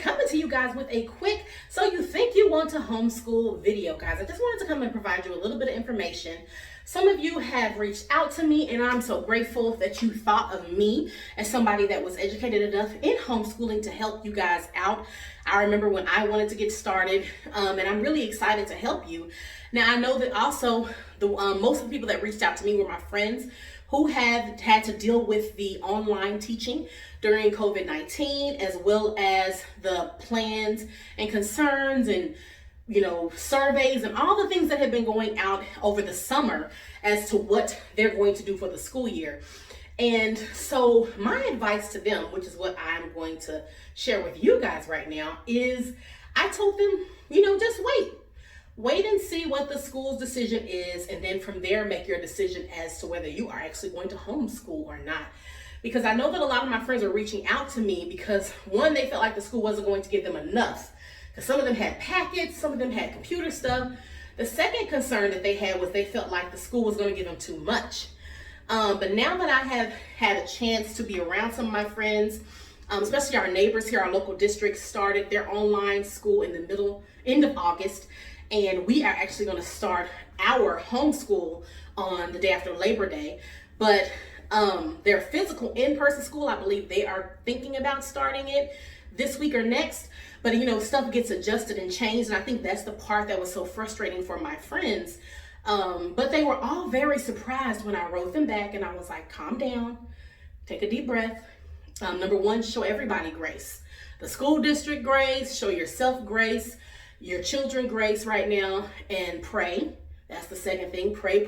coming to you guys with a quick "So You Think You Want to Homeschool" video, guys. I just wanted to come and provide you a little bit of information. Some of you have reached out to me, and I'm so grateful that you thought of me as somebody that was educated enough in homeschooling to help you guys out. I remember when I wanted to get started, and I'm really excited to help you. Now, I know that also most of the people that reached out to me were my friends who have had to deal with the online teaching during COVID-19, as well as the plans and concerns and surveys and all the things that have been going out over the summer as to what they're going to do for the school year. And so my advice to them, which is what I'm going to share with you guys right now, is I told them, just wait and see what the school's decision is, and then from there make your decision as to whether you are actually going to homeschool or not. Because I know that a lot of my friends are reaching out to me because, one, they felt like the school wasn't going to give them enough, because some of them had packets, some of them had computer stuff. The second concern that they had was they felt like the school was going to give them too much. But now that I have had a chance to be around some of my friends, especially our neighbors here, our local district started their online school in the end of August. And we are actually going to start our homeschool on the day after Labor Day. But their physical in-person school, I believe they are thinking about starting it this week or next. But stuff gets adjusted and changed. And I think that's the part that was so frustrating for my friends. But they were all very surprised when I wrote them back. And I was like, calm down, take a deep breath. Number one, show everybody grace. The school district grace, show yourself grace, your children grace right now, and pray. That's the second thing. Pray.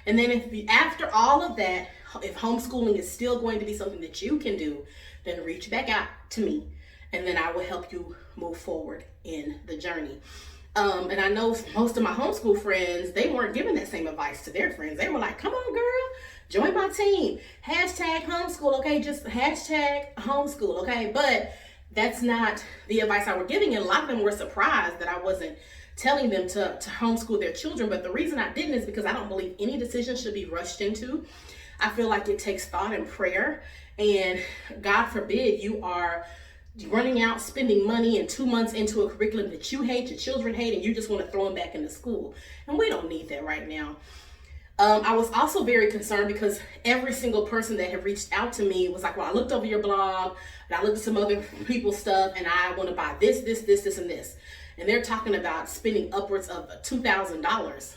And then after all of that, if homeschooling is still going to be something that you can do, then reach back out to me, and then I will help you move forward in the journey. And I know most of my homeschool friends, they weren't giving that same advice to their friends. They were like, come on, girl, join my team. #homeschool, okay? Just #homeschool, okay? But that's not the advice I was giving, and a lot of them were surprised that I wasn't telling them to homeschool their children. But the reason I didn't is because I don't believe any decision should be rushed into. I feel like it takes thought and prayer, and God forbid you are running out spending money and 2 months into a curriculum that you hate, your children hate, and you just want to throw them back into school. And we don't need that right now. I was also very concerned because every single person that had reached out to me was like, well, I looked over your blog and I looked at some other people's stuff and I want to buy this, and this. And they're talking about spending upwards of $2,000.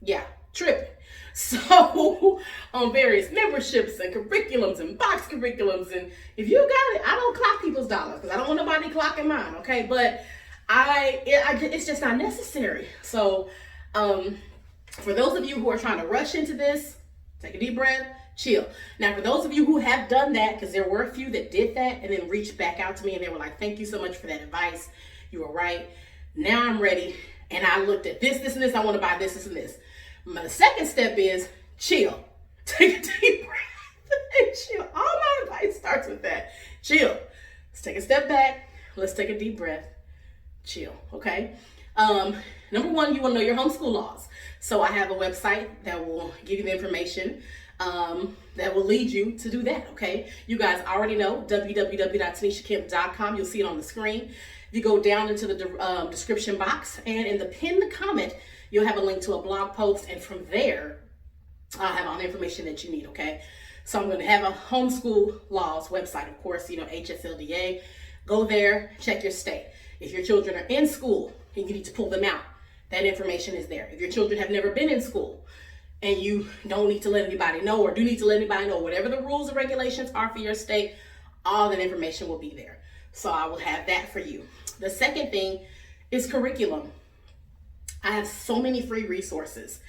Yeah, tripping. So on various memberships and curriculums and box curriculums. And if you got it, I don't clock people's dollars because I don't want nobody clocking mine. Okay. But it's just not necessary. So, for those of you who are trying to rush into this, take a deep breath, chill. Now, for those of you who have done that, because there were a few that did that and then reached back out to me and they were like, thank you so much for that advice. You were right. Now I'm ready. And I looked at this, and this. I want to buy this, and this. My second step is chill. Take a deep breath and chill. All my advice starts with that. Chill. Let's take a step back. Let's take a deep breath. Chill. Okay. Number one, you want to know your homeschool laws. So I have a website that will give you the information that will lead you to do that. Okay. You guys already know www.tanishakemp.com. You'll see it on the screen. You go down into the description box, and in the pinned comment, you'll have a link to a blog post. And from there, I'll have all the information that you need. Okay. So I'm going to have a homeschool laws website, of course, HSLDA. Go there, check your state. If your children are in school and you need to pull them out, that information is there. If your children have never been in school and you don't need to let anybody know, or do need to let anybody know, whatever the rules and regulations are for your state, all that information will be there. So I will have that for you. The second thing is curriculum. I have so many free resources,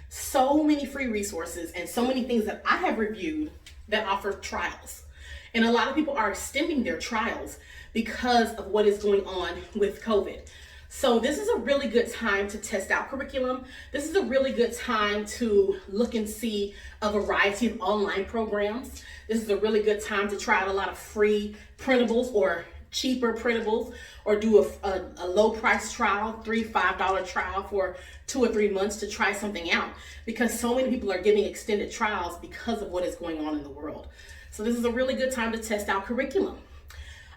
and so many things that I have reviewed that offer trials. And a lot of people are extending their trials because of what is going on with COVID. So this is a really good time to test out curriculum. This is a really good time to look and see a variety of online programs. This is a really good time to try out a lot of free printables or cheaper printables, or do a low price trial, $3-5 trial for 2 or 3 months to try something out, because so many people are getting extended trials because of what is going on in the world. So this is a really good time to test out curriculum.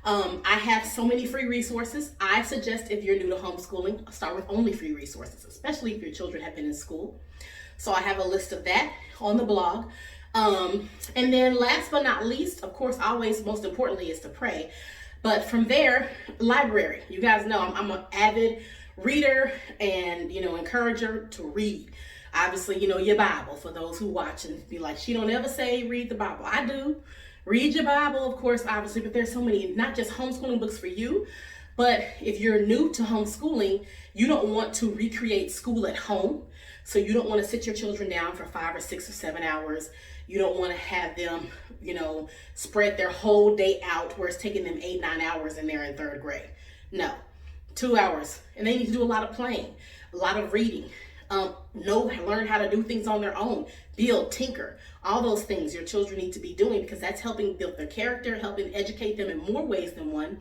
I have so many free resources. I suggest if you're new to homeschooling, start with only free resources, especially if your children have been in school. So I have a list of that on the blog. And then last but not least, of course, always most importantly is to pray. But from there, library. You guys know I'm an avid reader and, encourager to read. Obviously, your Bible, for those who watch and be like, she don't ever say read the Bible. I do. Read your Bible, of course, obviously, but there's so many, not just homeschooling books for you, but if you're new to homeschooling, you don't want to recreate school at home. So you don't want to sit your children down for 5 or 6 or 7 hours. You don't want to have them, spread their whole day out where it's taking them 8-9 hours and they're in 3rd grade. No, 2 hours. And they need to do a lot of playing, a lot of reading, learn how to do things on their own, build, tinker, all those things your children need to be doing, because that's helping build their character, helping educate them in more ways than one.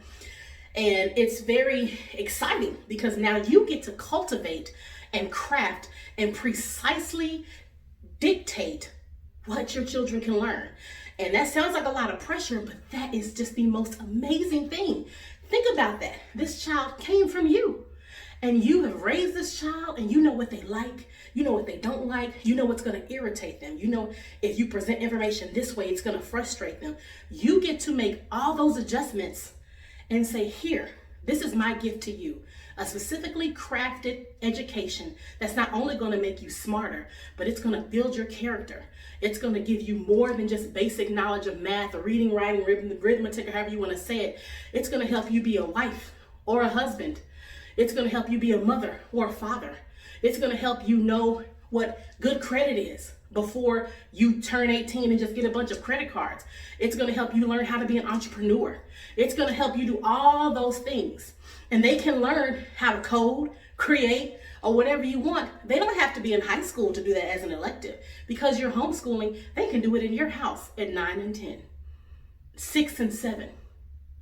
And it's very exciting because now you get to cultivate and craft and precisely dictate what your children can learn. And that sounds like a lot of pressure, but that is just the most amazing thing. Think about that. This child came from you. And you have raised this child, and you know what they like, you know what they don't like, you know what's going to irritate them. You know, if you present information this way, it's going to frustrate them. You get to make all those adjustments and say, here, this is my gift to you. A specifically crafted education that's not only going to make you smarter, but it's going to build your character. It's going to give you more than just basic knowledge of math or reading, writing, arithmetic, or however you want to say it. It's going to help you be a wife or a husband. It's going to help you be a mother or a father. It's going to help you know what good credit is before you turn 18 and just get a bunch of credit cards. It's going to help you learn how to be an entrepreneur. It's going to help you do all those things. And they can learn how to code, create, or whatever you want. They don't have to be in high school to do that as an elective. Because you're homeschooling, they can do it in your house at 9 and 10, 6 and 7.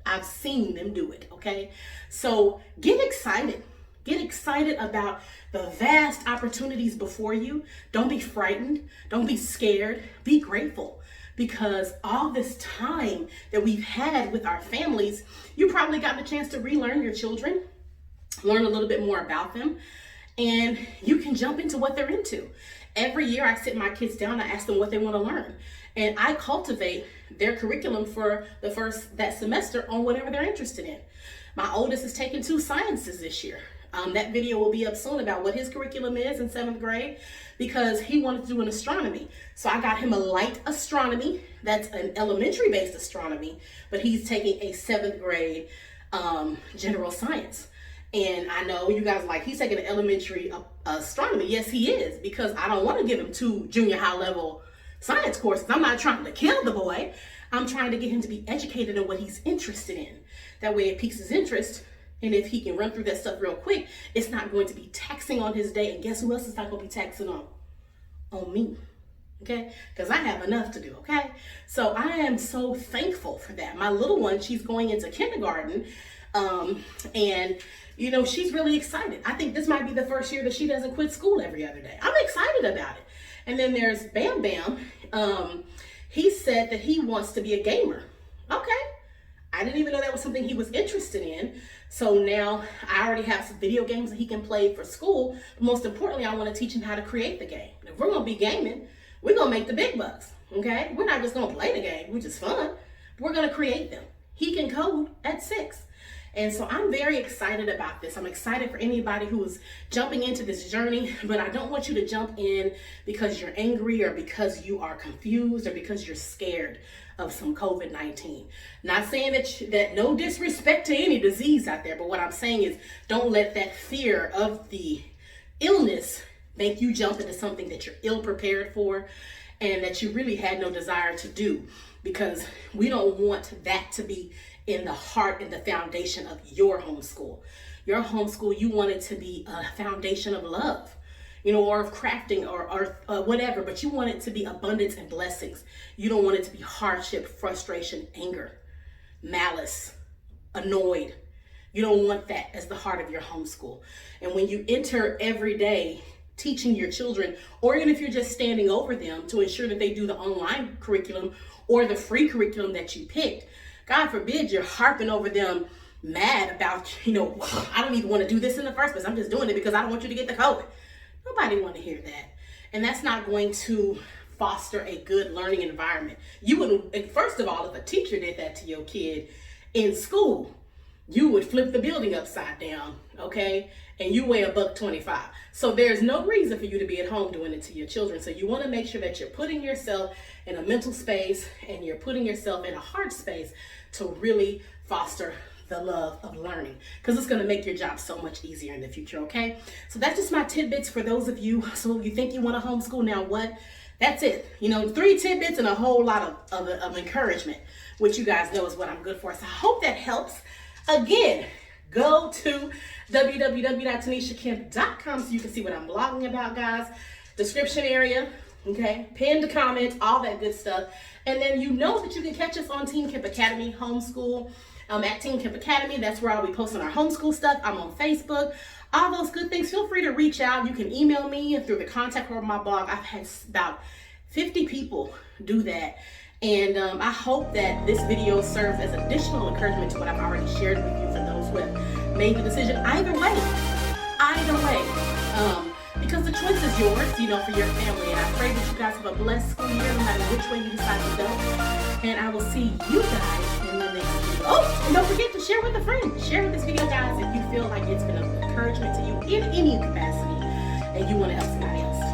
I've seen them do it, okay? So get excited. Get excited about the vast opportunities before you. Don't be frightened. Don't be scared. Be grateful, because all this time that we've had with our families, you probably got the chance to relearn your children, learn a little bit more about them, and you can jump into what they're into. Every year I sit my kids down, I ask them what they want to learn, and I cultivate their curriculum for that semester on whatever they're interested in. My oldest is taking 2 sciences this year. That video will be up soon about what his curriculum is in 7th grade, because he wanted to do an astronomy. So I got him a light astronomy. That's an elementary based astronomy, but he's taking a 7th grade general science. And I know you guys are like, he's taking an elementary astronomy. Yes, he is, because I don't want to give him 2 junior high level science courses. I'm not trying to kill the boy. I'm trying to get him to be educated in what he's interested in. That way it piques his interest. And if he can run through that stuff real quick, it's not going to be taxing on his day. And guess who else is not going to be taxing on? On me. Okay? Because I have enough to do. Okay? So I am so thankful for that. My little one, she's going into kindergarten. And she's really excited. I think this might be the first year that she doesn't quit school every other day. I'm excited about it. And then there's Bam Bam. He said that he wants to be a gamer. Okay. I didn't even know that was something he was interested in. So now I already have some video games that he can play for school. But most importantly, I want to teach him how to create the game. If we're going to be gaming, we're going to make the big bucks. Okay. We're not just going to play the game, which is fun. We're going to create them. He can code at 6. And so I'm very excited about this. I'm excited for anybody who is jumping into this journey, but I don't want you to jump in because you're angry or because you are confused or because you're scared of some COVID-19. Not saying that no disrespect to any disease out there, but what I'm saying is don't let that fear of the illness make you jump into something that you're ill prepared for and that you really had no desire to do, because we don't want that to be in the heart and the foundation of your homeschool. Your homeschool, you want it to be a foundation of love, or of crafting or whatever, but you want it to be abundance and blessings. You don't want it to be hardship, frustration, anger, malice, annoyed. You don't want that as the heart of your homeschool. And when you enter every day teaching your children, or even if you're just standing over them to ensure that they do the online curriculum or the free curriculum that you picked, God forbid you're harping over them mad about, I don't even want to do this in the first place. I'm just doing it because I don't want you to get the COVID. Nobody want to hear that. And that's not going to foster a good learning environment. You would, first of all, if a teacher did that to your kid in school, you would flip the building upside down, okay? And you weigh $125. So there's no reason for you to be at home doing it to your children. So you want to make sure that you're putting yourself in a mental space and you're putting yourself in a heart space to really foster the love of learning, because it's going to make your job so much easier in the future, okay? So that's just my tidbits for those of you. So you think you want to homeschool, now what? That's it. 3 tidbits and a whole lot of encouragement, which you guys know is what I'm good for. So I hope that helps. Again, go to www.tanishakemp.com so you can see what I'm blogging about, guys. Description area, okay? Pinned comment, all that good stuff. And then you know that you can catch us on Team Kemp Academy Homeschool. At Team Kemp Academy, that's where I'll be posting our homeschool stuff. I'm on Facebook, all those good things. Feel free to reach out. You can email me through the contact form of my blog. I've had about 50 people do that. And I hope that this video serves as additional encouragement to what I've already shared with you for those who have made the decision. Either way, because the choice is yours, for your family. And I pray that you guys have a blessed school year, no matter which way you decide to go. And I will see you guys in the next video. Oh, and don't forget to share with a friend. Share this video, guys, if you feel like it's been an encouragement to you in any capacity and you want to help somebody else.